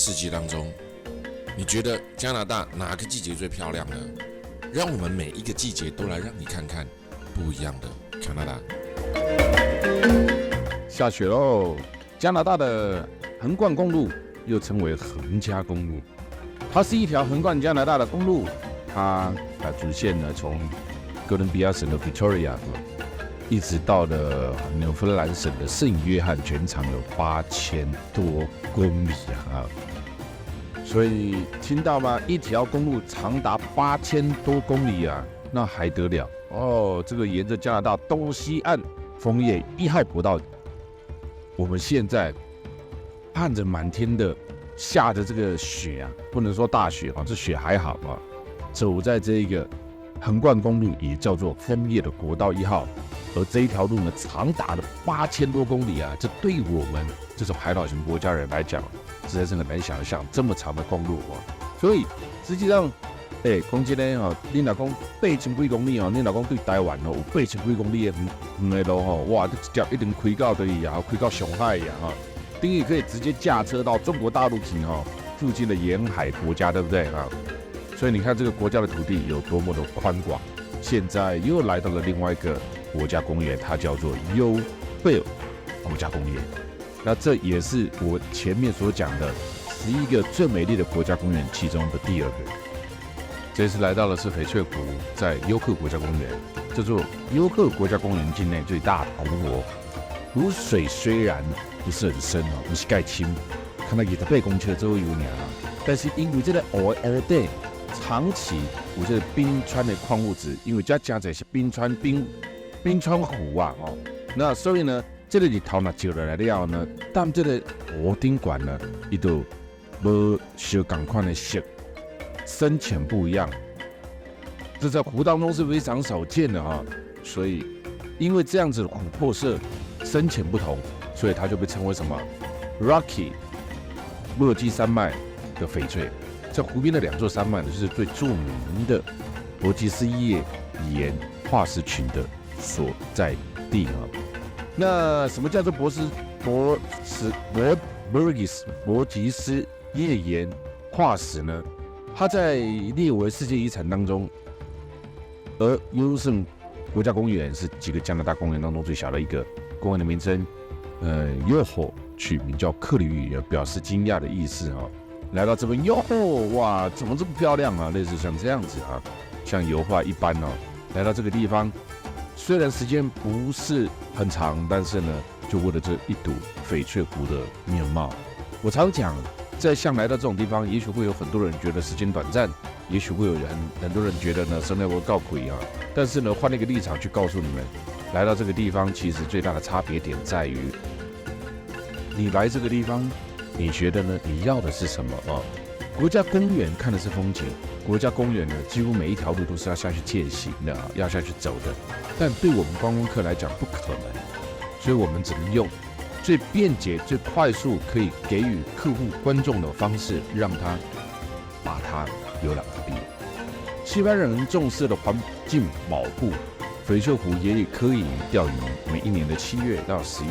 四季当中，你觉得加拿大哪个季节最漂亮呢？让我们每一个季节都来让你看看不一样的加拿大。下雪喽！加拿大的横贯公路又称为横加公路，它是一条横贯加拿大的公路，它主线呢从哥伦比亚省的 Victoria 一直到了纽芬兰省的圣约翰，全长有8000多公里啊！所以听到吗？一条公路长达8000多公里啊，那还得了哦！这个沿着加拿大东西岸枫叶一害不到。我们现在看着满天的下的这个雪啊，不能说大雪啊，这雪还好啊。走在这个横贯公路，也叫做枫叶的国道1号，而这一条路呢，长达了8000多公里啊，这对我们这种海岛型国家人来讲，实在是很难想象这么长的公路啊。所以实际上，讲真的哦，你若讲8000几公里哦，你若讲对台湾哦有8000几公里的远的路吼，哇，这一条一定开到对呀，开到上海呀哈，等于可以直接驾车到中国大陆去哈，附近的沿海国家，对不对啊？所以你看这个国家的土地有多么的宽广。现在又来到了另外一个国家公园，它叫做优贝尔国家公园。那这也是我前面所讲的11个最美丽的国家公园其中的第2个。这次来到的是翡翠湖，在尤克国家公园，叫做尤克国家公园境内最大的湖。湖水虽然不是很深哦，不是盖深，看到28公尺左右而但是因为这个湖底长期有这个冰川的矿物质，因为这加在是冰川湖啊哦，那所以呢，这个日头若照落来了呢，但这个湖顶管呢，伊就无相同款的色。深浅不一样，这在湖当中是非常少见的哈。所以，因为这样子的琥珀色深浅不同，所以它就被称为什么 Rocky 洛基山脉的翡翠。在湖边的2座山脉呢，就是最著名的博吉斯页岩化石群的所在地啊。那什么叫做博吉斯页岩化石呢？它在列为世界遗产当中，而优胜国家公园是几个加拿大公园当中最小的一个。公园的名称，Yoho 取名叫克里语，表示惊讶的意思啊。来到这边 ，Yoho， 哇，怎么这么漂亮啊？类似像这样子啊，像油画一般哦。来到这个地方，虽然时间不是很长，但是呢，就为了这一睹翡翠湖的面貌。我常讲。在像来到这种地方，也许会有很多人觉得时间短暂，也许会有很多人觉得呢生活告鬼啊。但是呢，换一个立场去告诉你们，来到这个地方，其实最大的差别点在于，你来这个地方，你觉得呢？你要的是什么啊？国家公园看的是风景，国家公园呢，几乎每一条路都是要下去践行的，要下去走的。但对我们观光客来讲，不可能，所以我们只能用最便捷、最快速可以给予客户、观众的方式，让他把它游览完毕。西班牙人重视的环境保护，翡翠湖也可以钓鱼，每一年的7月到10月。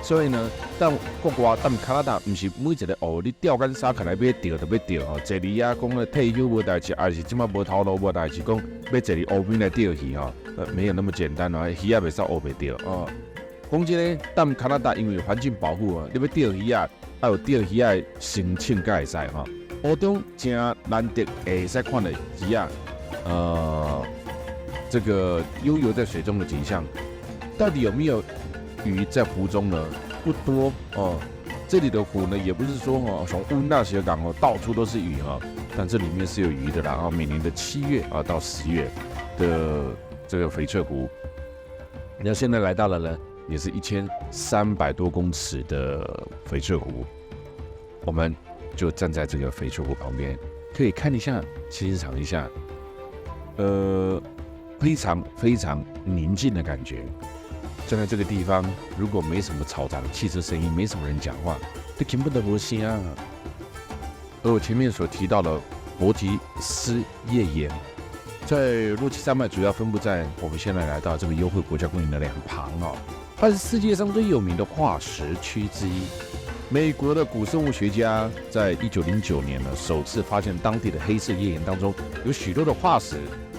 所以呢，但国外、加拿大不是每一个哦，你钓竿竿起来要钓就要钓哦。这里啊，讲了退休无代志，还是即马无头路无代志，讲要这里湖边来钓鱼哈，没有那么简单哦，鱼也袂使湖边钓哦。讲真呢，但加拿大因为环境保护啊，你要钓鱼啊，要有钓鱼的申请才会使哈。湖中真难得会使看到鱼啊，这个悠游在水中的景象，到底有没有鱼在湖中呢？不多哦。这里的湖呢，也不是说哦，从乌纳斜港哦到处都是鱼哈，但这里面是有鱼的啦。每年的7月啊到10月的这个翡翠湖，那现在来到了呢。也是1300多公尺的翡翠湖，我们就站在这个翡翠湖旁边，可以看一下、欣赏一下，非常非常宁静的感觉。站在这个地方，如果没什么嘈杂的汽车声音，没什么人讲话，都听不得无声啊。而我前面所提到的博吉斯页岩，在洛基山脉主要分布在我们现在来到这个优惠国家公园的2旁哦。它是世界上最有名的化石区之一。美国的古生物学家在1909年呢，首次发现当地的黑色页岩当中有许多的化石，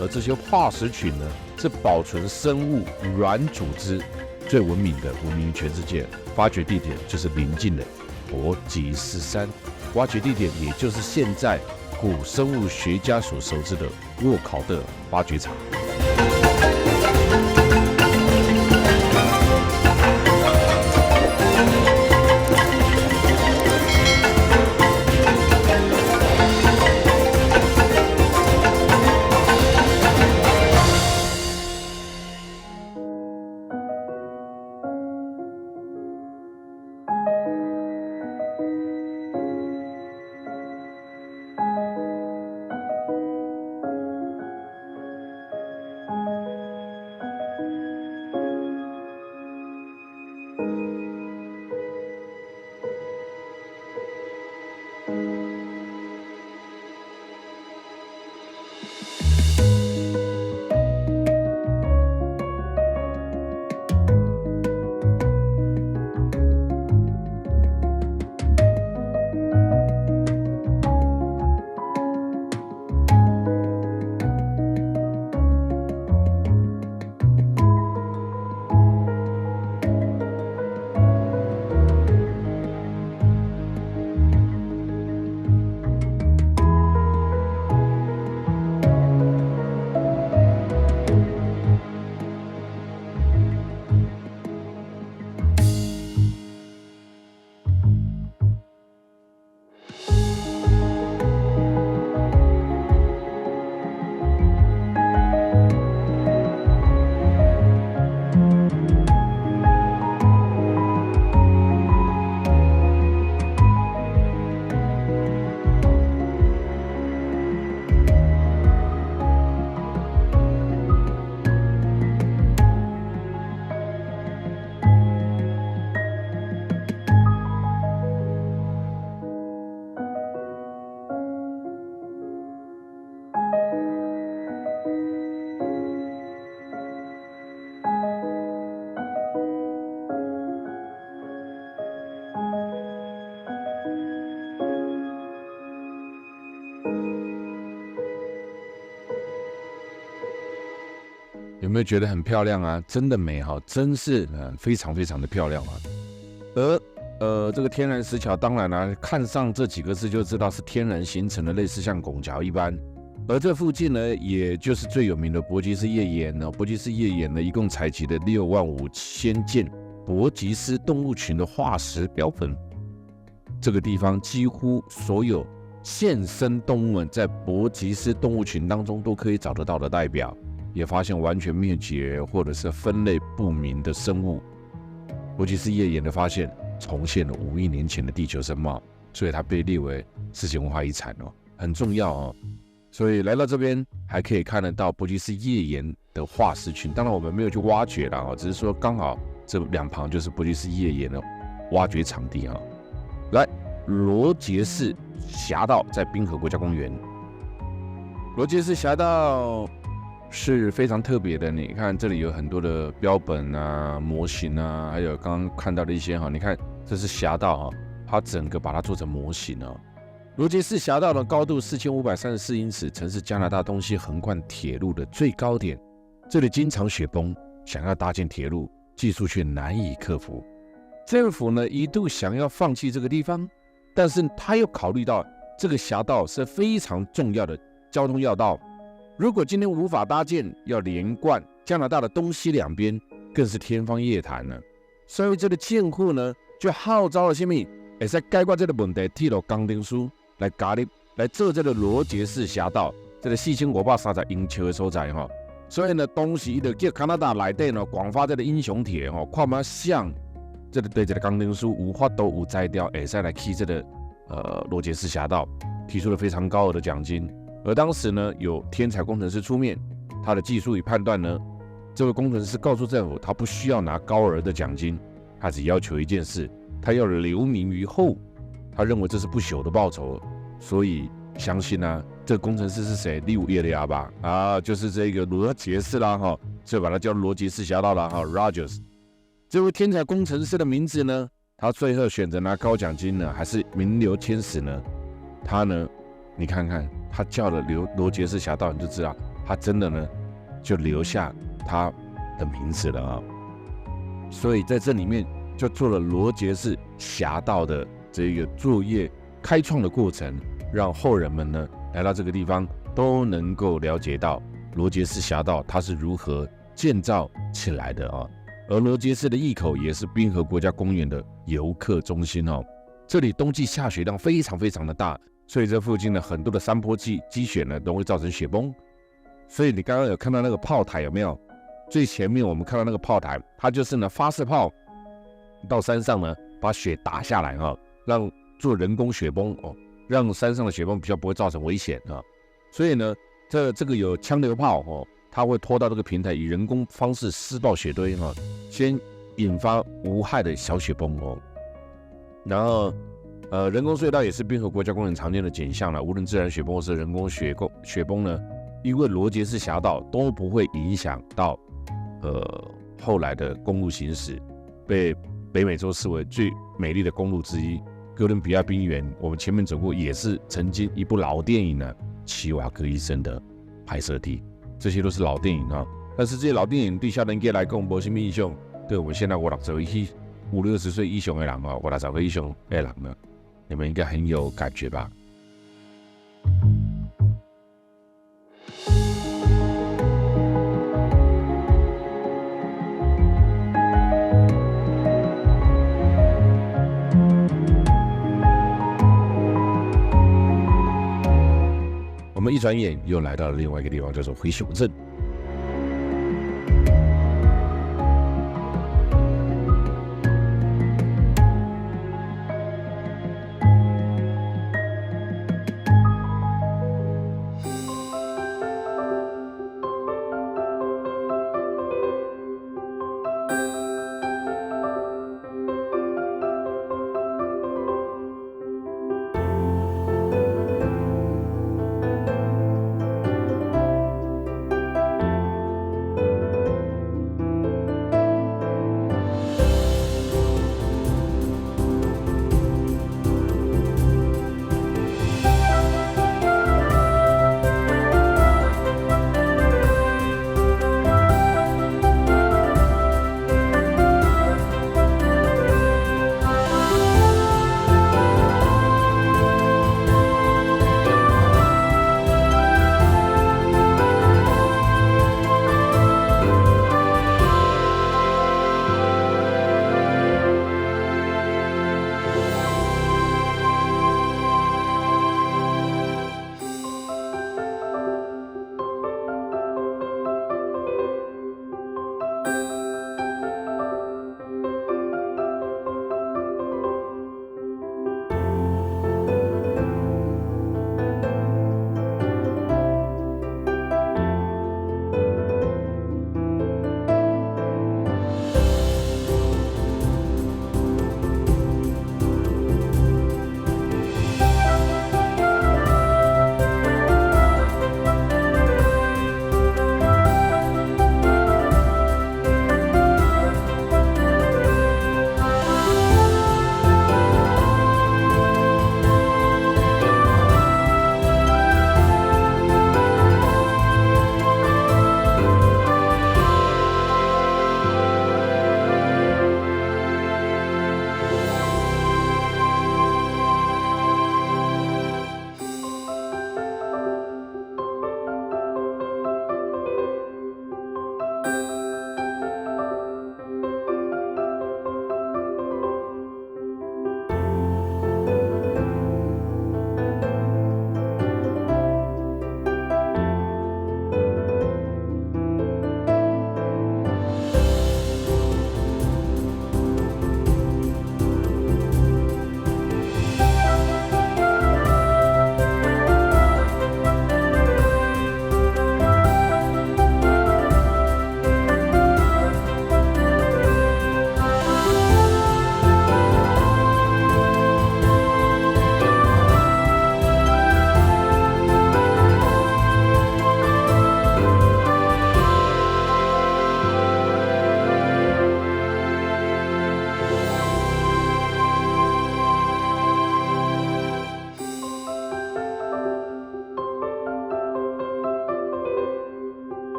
而这些化石群呢，是保存生物软组织最闻名于全世界。发掘地点就是邻近的伯吉斯山，挖掘地点也就是现在古生物学家所熟知的沃考特发掘场。有没有觉得很漂亮啊？真的美哈，真是非常非常的漂亮啊。而这个天然石桥，当然啦，看上这几个字就知道是天然形成的，类似像拱桥一般。而这附近呢，也就是最有名的伯吉斯页岩呢。伯吉斯页岩呢，一共采集了65000件伯吉斯动物群的化石标本。这个地方几乎所有现生动物们在伯吉斯动物群当中都可以找得到的代表。也发现完全灭绝或者是分类不明的生物。伯吉斯页岩的发现重现了5亿年前的地球生貌，所以它被列为世界文化遗产哦，很重要哦。所以来到这边还可以看得到伯吉斯页岩的化石群，当然我们没有去挖掘啦哦，只是说刚好这两旁就是伯吉斯页岩的挖掘场地啊。来，罗杰士峡道在冰河国家公园，罗杰士峡道是非常特别的，你看这里有很多的标本啊、模型啊，还有刚刚看到的一些哈，你看这是峡道哈，它整个把它做成模型啊。罗杰士峡道的高度4534英尺，曾是加拿大东西横贯铁路的最高点。这里经常雪崩，想要搭建铁路，技术却难以克服。政府呢一度想要放弃这个地方，但是他又考虑到这个峡道是非常重要的交通要道。如果今天无法搭建，要连贯加拿大的东西两边，更是天方夜谭了。所以这个建户呢，就号召了什么？会使解决这个问题，铁路工程师来加入来做这个罗杰士峡道，这个4530英尺的所在哈。所以呢，当时就叫加拿大内底呢广发这个英雄帖哈，看嘛像这个对这个工程师无法都有摘掉，会使来起这个罗杰士峡道，提出了非常高额的奖金。而当时呢，有天才工程师出面，他的技术与判断呢，这位工程师告诉政府，他不需要拿高额的奖金，他只要求一件事，他要留名于后。他认为这是不朽的报酬，所以相信啊，这个工程师是谁？利武叶利亚吧？啊，就是这个罗杰士啦哈，所以把他叫罗杰士峡道啦哈 ，Rogers。这位天才工程师的名字呢，他最后选择拿高奖金呢，还是名留千史呢？他呢，你看看他叫了罗杰斯侠盗，你就知道他真的呢就留下他的名字了啊。所以在这里面就做了罗杰斯侠盗的这个作业开创的过程，让后人们呢来到这个地方都能够了解到罗杰斯侠盗它是如何建造起来的啊。而罗杰斯的隘口也是滨河国家公园的游客中心哦。这里冬季下雪量非常非常的大，所以这附近的很多的山坡积雪呢都会造成雪崩。所以你刚刚有看到那个炮台有没有？最前面我们看到那个炮台，它就是呢发射炮到山上呢，把雪打下来啊，让做人工雪崩哦，让山上的雪崩比较不会造成危险啊。所以呢，这个有枪榴炮哦，它会拖到这个平台，以人工方式施暴雪堆啊，先引发无害的小雪崩哦。然后人工隧道也是滨河国家公园常见的景象了，无论自然雪崩或是人工雪崩呢，因为罗杰斯峡道都不会影响到后来的公路行驶，被北美洲视为最美丽的公路之一。哥伦比亚冰原，我们前面走过，也是曾经一部老电影呢《奇瓦戈医生》的拍摄地。这些都是老电影啊，但是这些老电影对下人家来讲没什么印象。对我们现在50岁以上的人啊，50岁以上的人呢，你们应该很有感觉吧？我们一转眼又来到了另外一个地方，叫做灰熊镇。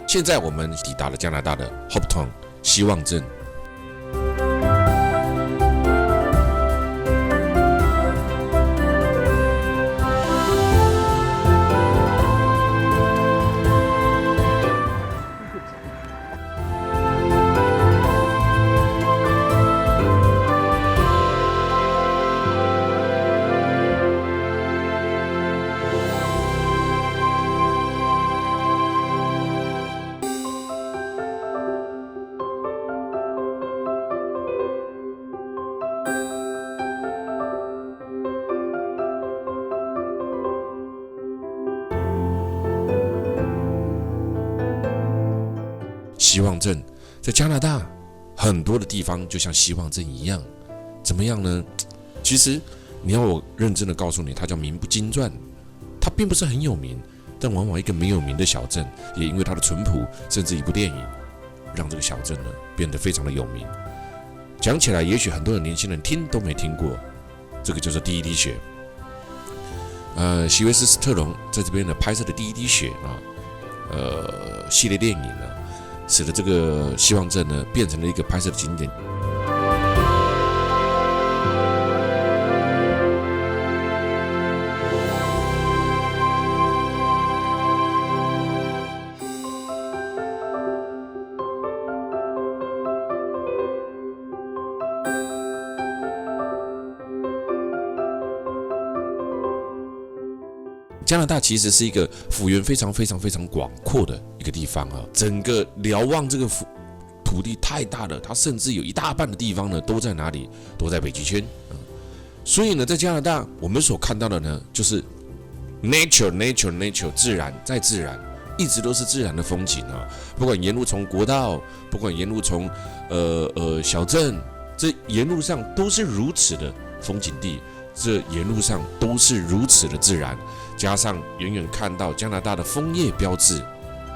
现在我们抵达了加拿大的 Hope Town 希望镇。希望镇在加拿大很多的地方就像希望镇一样，怎么样呢？其实你要我认真的告诉你，它叫名不经传，它并不是很有名，但往往一个没有名的小镇，也因为它的淳朴，甚至一部电影，让这个小镇呢变得非常的有名。讲起来，也许很多的年轻人听都没听过，这个就是第一滴血。席维斯·斯特龙在这边呢拍摄的第一滴血系列电影呢，使得这个希望镇呢变成了一个拍摄的景点。加拿大其实是一个幅员非常广阔的一个地方啊，整个瞭望这个土地太大了，它甚至有一大半的地方呢都在哪里？都在北极圈。所以呢，在加拿大我们所看到的呢，就是 nature， 自然再自然，一直都是自然的风景啊。不管沿路从国道，不管沿路从小镇，这沿路上都是如此的风景地，这沿路上都是如此的自然。加上远远看到加拿大的枫叶标志，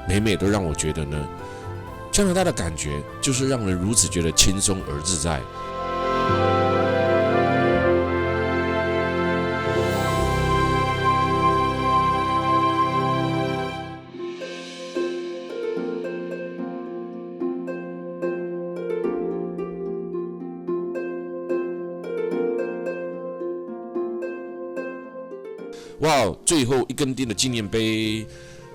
每每都让我觉得呢，加拿大的感觉就是让人如此觉得轻松而自在。哇，最后一根钉的纪念碑，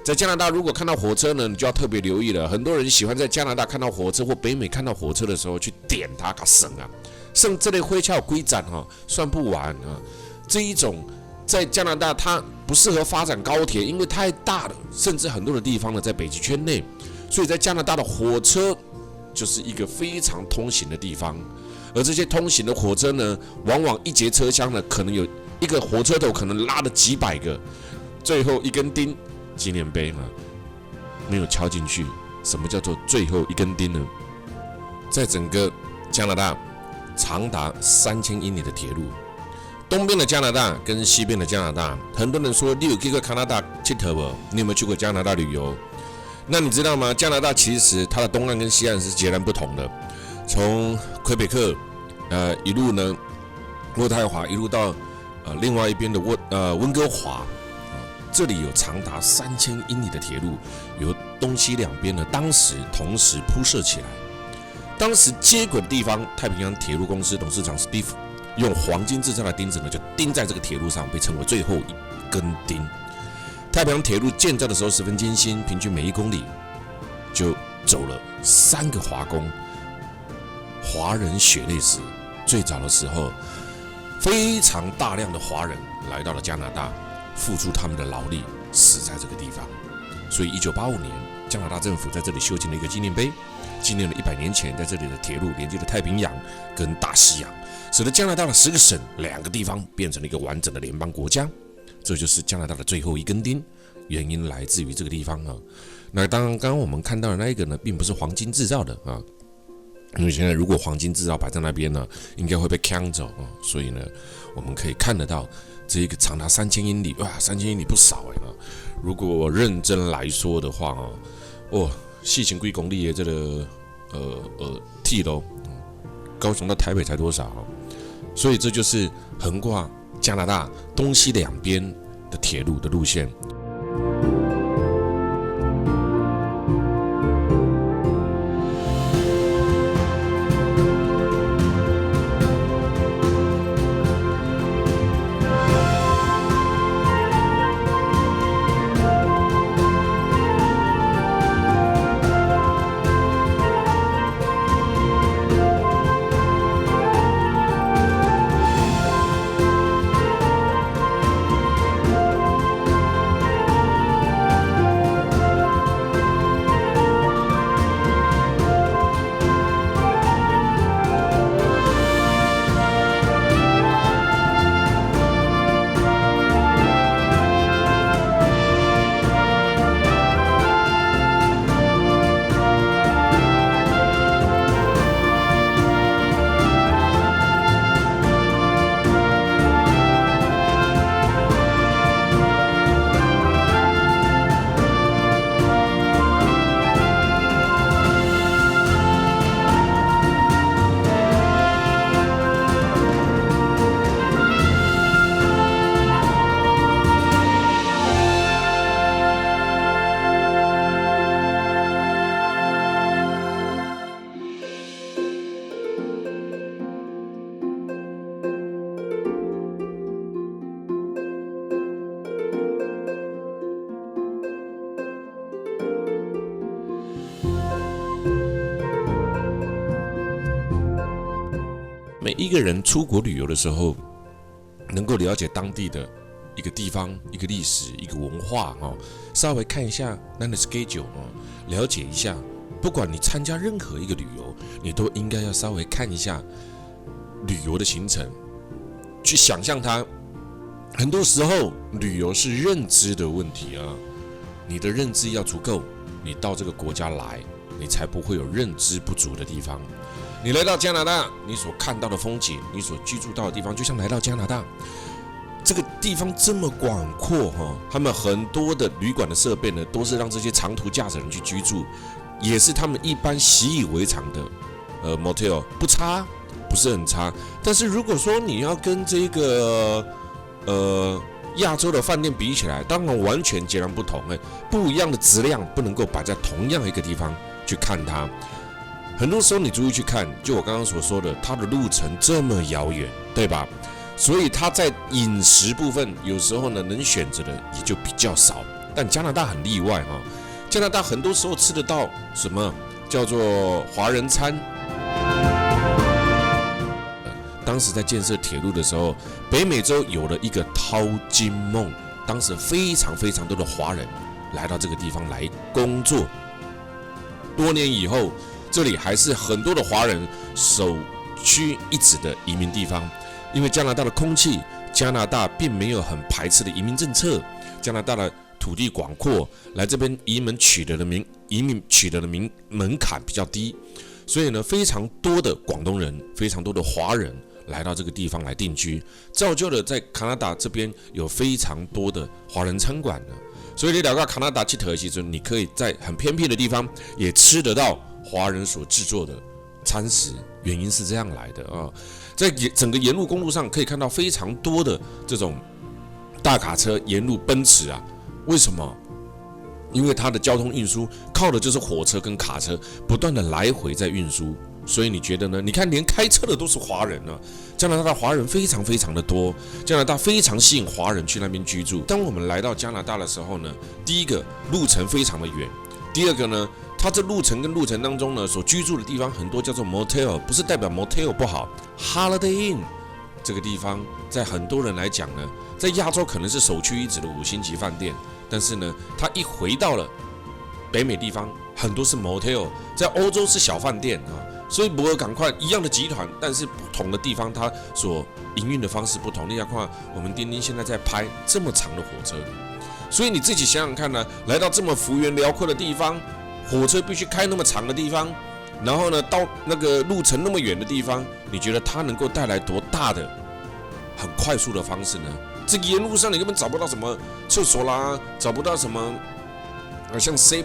在加拿大如果看到火车呢，你就要特别留意了。很多人喜欢在加拿大看到火车或北美看到火车的时候去点它，给省啊，省这类灰壳规展哈，算不完啊。这一种在加拿大它不适合发展高铁，因为太大了，甚至很多的地方呢在北极圈内，所以在加拿大的火车就是一个非常通行的地方。而这些通行的火车呢，往往一节车厢呢可能有一个火车头可能拉了几百个，最后一根钉纪念碑没有敲进去。什么叫做最后一根钉呢？在整个加拿大长达3000英里的铁路，东边的加拿大跟西边的加拿大，很多人说你有去过加拿大佚佗不？你有没有去过加拿大旅游？那你知道吗？加拿大其实它的东岸跟西岸是截然不同的。从魁北克一路呢渥太华一路到另外一边的温哥华，这里有长达3000英里的铁路，由东西两边呢当时同时铺设起来。当时接轨的地方，太平洋铁路公司董事长 Steve 用黄金制造的钉子呢，就钉在这个铁路上，被称为最后一根钉。太平洋铁路建造的时候十分艰辛，平均每1公里就走了3个华工。华人血泪史，最早的时候，非常大量的华人来到了加拿大，付出他们的劳力，死在这个地方。所以1985年，加拿大政府在这里修建了一个纪念碑，纪念了100年前在这里的铁路连接了太平洋跟大西洋，使得加拿大的10个省2个地方变成了一个完整的联邦国家。这就是加拿大的最后一根钉，原因来自于这个地方啊。那刚刚我们看到的那一个呢，并不是黄金制造的啊。因为现在如果黄金制造摆在那边呢，应该会被抢走啊，所以呢，我们可以看得到这一个长达3000英里，哇，3000英里不少啊。如果认真来说的话细情几公里的这个铁路，高雄到台北才多少啊？所以这就是横跨加拿大东西两边的铁路的路线。一个人出国旅游的时候，能够了解当地的一个地方、一个历史、一个文化稍微看一下那的 schedule了解一下。不管你参加任何一个旅游，你都应该要稍微看一下旅游的行程，去想象它。很多时候，旅游是认知的问题你的认知要足够，你到这个国家来，你才不会有认知不足的地方。你来到加拿大，你所看到的风景，你所居住到的地方，就像来到加拿大这个地方这么广阔他们很多的旅馆的设备呢，都是让这些长途驾驶人去居住，也是他们一般习以为常的motel， 不差，不是很差。但是如果说你要跟这个亚洲的饭店比起来，当然完全截然不同不一样的质量不能够摆在同样一个地方去看它。很多时候你注意去看，就我刚刚所说的，它的路程这么遥远，对吧？所以它在饮食部分有时候呢能选择的也就比较少。但加拿大很例外加拿大很多时候吃得到什么叫做华人餐。当时在建设铁路的时候，北美洲有了一个淘金梦，当时非常非常多的华人来到这个地方来工作。多年以后，这里还是很多的华人首屈一指的移民地方，因为加拿大的空气，加拿大并没有很排斥的移民政策，加拿大的土地广阔，来这边移民取得的门槛比较低，所以呢，非常多的广东人，非常多的华人来到这个地方来定居，造就了在加拿大这边有非常多的华人餐馆呢。所以你来到加拿大去的时候，你可以在很偏僻的地方也吃得到华人所制作的餐食，原因是这样来的在整个沿路公路上可以看到非常多的这种大卡车沿路奔驰为什么？因为它的交通运输靠的就是火车跟卡车不断的来回在运输。所以你觉得呢？你看，连开车的都是华人加拿大的华人非常非常的多，加拿大非常吸引华人去那边居住。当我们来到加拿大的时候呢，第一个路程非常的远，第二个呢，它这路程跟路程当中呢，所居住的地方很多叫做 motel， 不是代表 motel 不好 ，Holiday Inn 这个地方，在很多人来讲呢，在亚洲可能是首屈一指的5星级饭店，但是呢，它一回到了北美地方，很多是 motel， 在欧洲是小饭店所以不要赶快一样的集团，但是不同的地方它所营运的方式不同。你要看我们丁丁现在在拍这么长的火车，所以你自己想想看呢，来到这么幅员辽阔的地方，火车必须开那么长的地方，然后呢到那个路程那么远的地方，你觉得它能够带来多大的很快速的方式呢？这个沿路上你根本找不到什么厕所啦，找不到什么像 7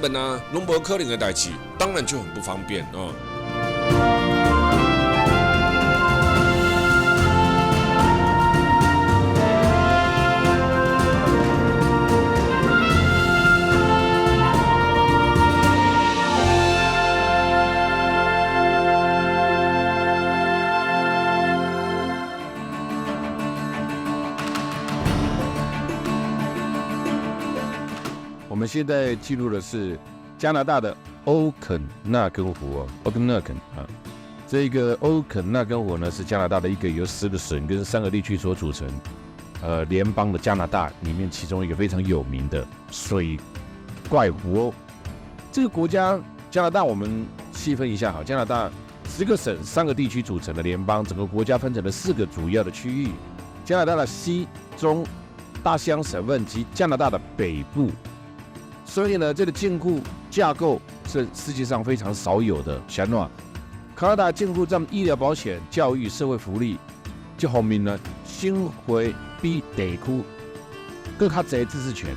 都没可能的代志，当然就很不方便我们现在记录的是加拿大的欧肯纳根湖Okanagan这个欧肯纳根湖呢是加拿大的一个由10个省跟3个地区所组成，联邦的加拿大里面其中一个非常有名的水怪湖这个国家加拿大我们细分一下加拿大10个省3个地区组成的联邦，整个国家分成了4个主要的区域，加拿大的西、中、大西洋省份及加拿大的北部。所以呢，这个建户架构是世界上非常少有的。加拿大建户占医疗保险、教育、社会福利，这方面呢，生活比地区更加多自治权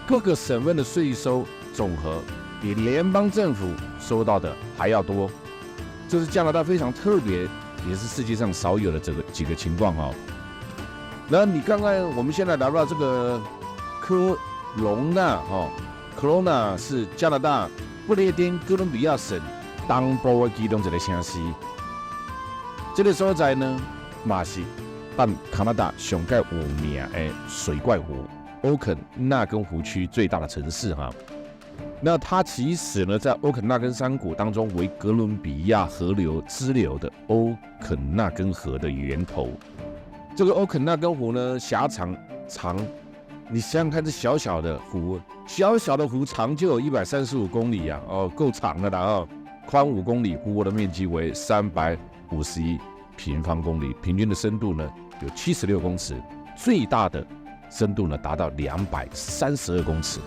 各个省份的税收总和比联邦政府收到的还要多，这是加拿大非常特别，也是世界上少有的这个几个情况那你看看，我们现在来到这个科隆纳Kelowna 是加拿大不列颠哥伦比亚省东部的其中一个城市。这个所在呢，也是办加拿大上盖有名的水怪湖欧肯纳根湖区最大的城市那它其实呢，在欧肯纳根山谷当中为哥伦比亚河流支流的欧肯纳根河的源头。这个欧肯纳根湖呢，狭长，你想想看，这小小的湖，长就有135公里啊，够长的啦哦，宽5公里，湖泊的面积为351平方公里，平均的深度呢有76公尺，最大的深度呢达到232公尺。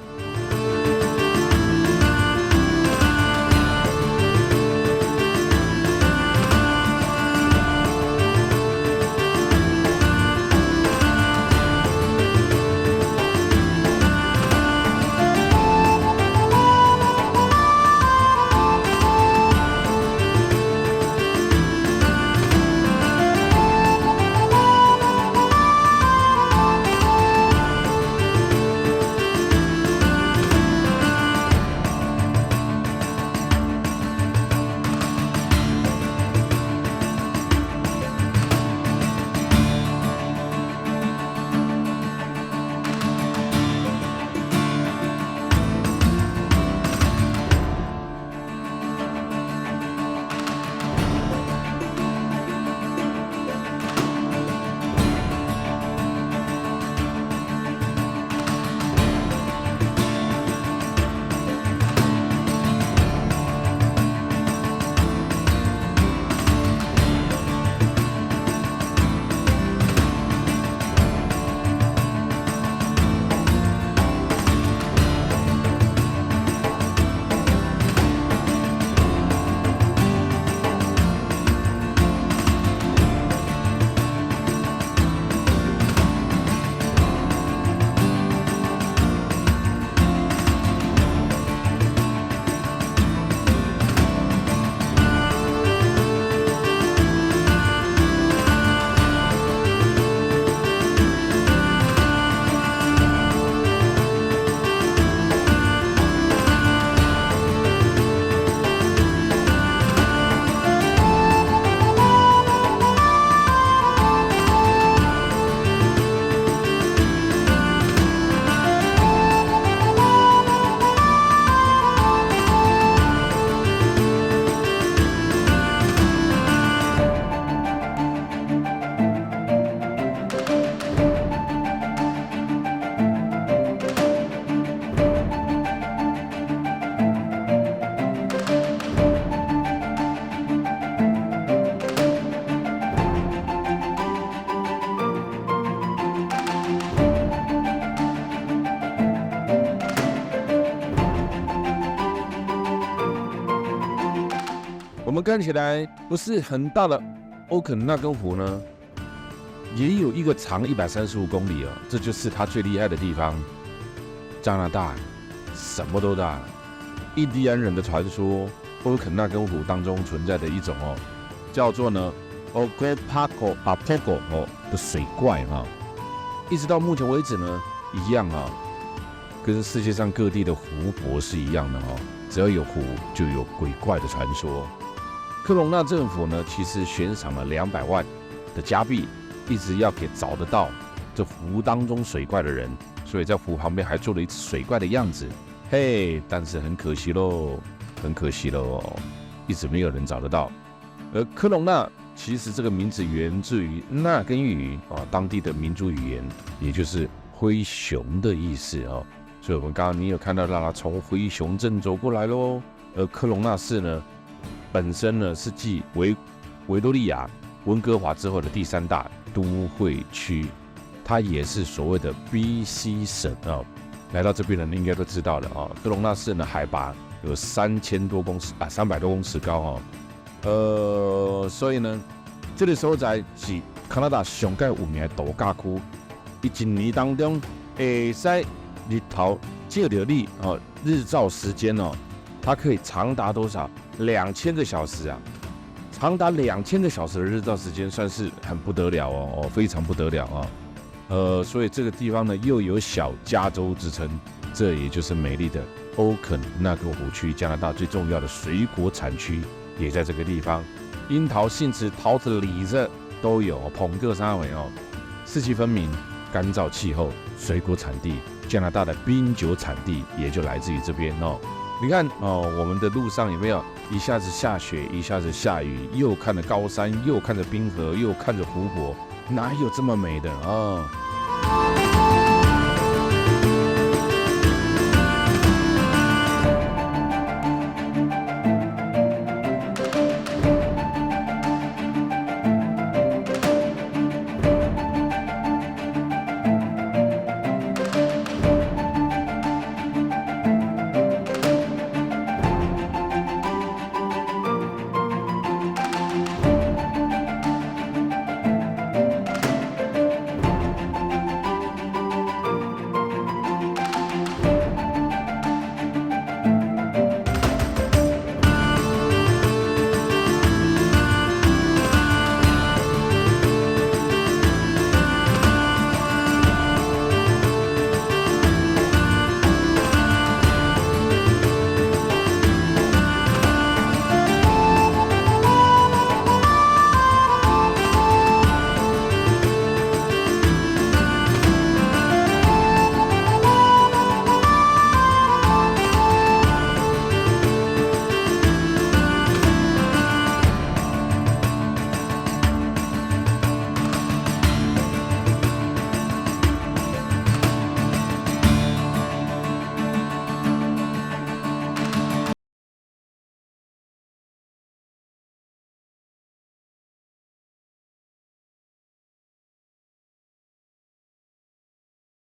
我们看起来不是很大的欧肯纳根湖呢，也有一个长135公里哦，这就是它最厉害的地方。加拿大什么都大，印第安人的传说，欧肯纳根湖当中存在的一种叫做呢 Ogopago Apogo 的水怪一直到目前为止呢，一样跟世界上各地的湖泊是一样的只要有湖就有鬼怪的传说。科隆纳政府呢，其实悬赏了200万的加币，一直要给找得到这湖当中水怪的人，所以在湖旁边还做了一只水怪的样子。但是很可惜喽，一直没有人找得到。而科隆纳其实这个名字源自于纳根语当地的民族语言，也就是灰熊的意思所以我们刚刚你有看到它从灰熊镇走过来喽。而科隆纳市呢，本身呢是继维多利亚、温哥华之后的第3大都会区，它也是所谓的 BC 省来到这边的人应该都知道了科隆纳市呢海拔有300多公尺高所以呢，这个所在是加拿大上界有名的度假区。一年当中会使日头照到你日照时间它可以长达多少？2000个小时啊！长达2000个小时的日照时间，算是很不得了非常不得了所以这个地方呢，又有小加州之称，这也就是美丽的欧肯纳根湖区，加拿大最重要的水果产区也在这个地方。樱桃、杏子、桃子、李子都有，捧个三尾四季分明，干燥气候，水果产地加拿大的冰酒产地也就来自于这边哦。你看哦，我们的路上有没有一下子下雪，一下子下雨，又看着高山，又看着冰河，又看着湖泊，哪有这么美的啊？